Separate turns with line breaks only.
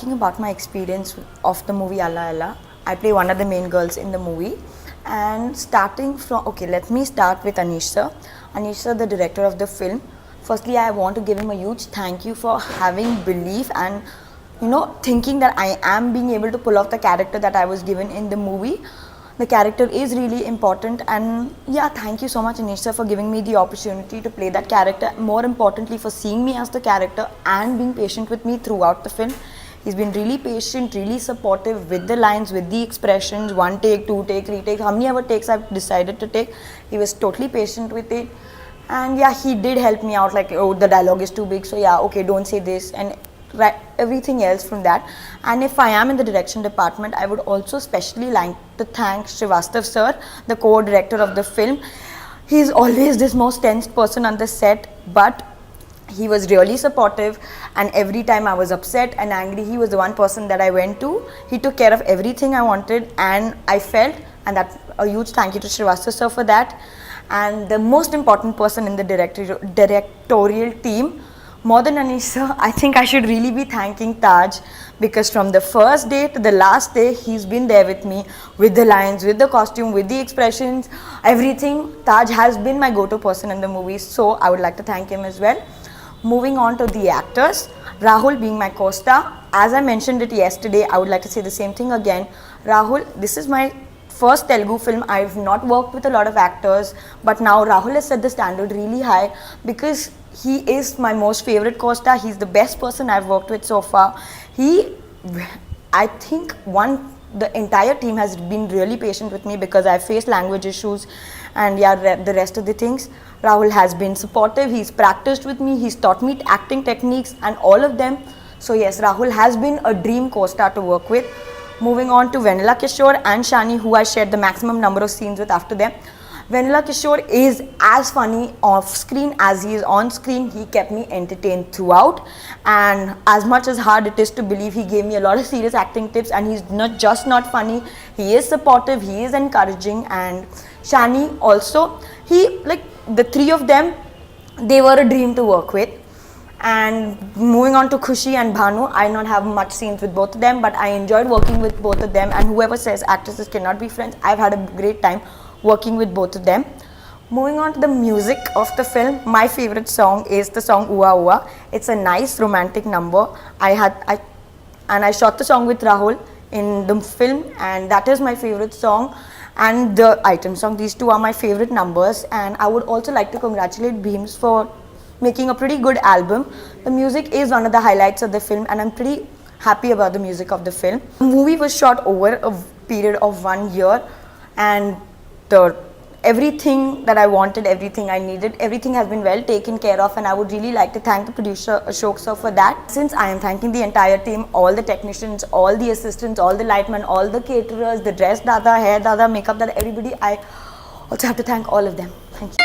talking about my experience of the movie Alla Alla, I play one of the main girls in the movie. And starting from, okay, let me start with Anish sir. Anish sir, the director of the film. Firstly, I want to give him a huge thank you for having belief and thinking that I am being able to pull off the character that I was given in the movie. The character is really important, and yeah, thank you so much Anish sir for giving me the opportunity to play that character. More importantly, for seeing me as the character and being patient with me throughout the film. He's been really patient, really supportive with the lines, with the expressions, 1 take, 2 take, 3 takes, how many ever takes I've decided to take. He was totally patient with it. And yeah, he did help me out, like, oh, the dialogue is too big, so yeah, okay, don't say this, and everything else from that. And if I am in the direction department, I would also especially like to thank Srivastav sir, the co-director of the film. He's always this most tense person on the set, but he was really supportive, and every time I was upset and angry, he was the one person that I went to. He took care of everything I wanted, and I felt, and that's a huge thank you to Srivastav sir for that. And the most important person in the directorial team, more than Anish sir, I think I should really be thanking Taj, because from the first day to the last day, he's been there with me, with the lines, with the costume, with the expressions, everything. Taj has been my go-to person in the movie, so I would like to thank him as well. Moving on to the actors, Rahul being my co-star. As I mentioned it yesterday, I would like to say the same thing again. Rahul, this is my first Telugu film. I've not worked with a lot of actors, but now Rahul has set the standard really high, because he is my most favorite co-star. He's the best person I've worked with so far. I think the entire team has been really patient with me, because I faced language issues and yeah, the rest of the things. Rahul has been supportive, he's practiced with me, he's taught me acting techniques and all of them. So yes, Rahul has been a dream co-star to work with. Moving on to Vanilla Kishore and Shani, who I shared the maximum number of scenes with after them. Vanilla Kishore is as funny off screen as he is on screen. He kept me entertained throughout, and as much as hard it is to believe, he gave me a lot of serious acting tips, and he's not just not funny, he is supportive, he is encouraging. And Shani also, the three of them, they were a dream to work with. And moving on to Khushi and Bhanu, I not have much scenes with both of them, but I enjoyed working with both of them, and whoever says actresses cannot be friends, I've had a great time working with both of them. Moving on to the music of the film, my favorite song is the song Ua Ua. It's a nice romantic number. I shot the song with Rahul in the film, and that is my favorite song. And the item song, these two are my favorite numbers. And I would also like to congratulate Beams for making a pretty good album. The music is one of the highlights of the film, and I'm pretty happy about the music of the film. The movie was shot over a period of 1 year, and everything that I wanted, everything I needed, everything has been well taken care of, and I would really like to thank the producer Ashok sir for that. Since I am thanking the entire team, all the technicians, all the assistants, all the lightmen, all the caterers, the dress dada, hair dada, makeup dada, everybody, I also have to thank all of them. Thank you.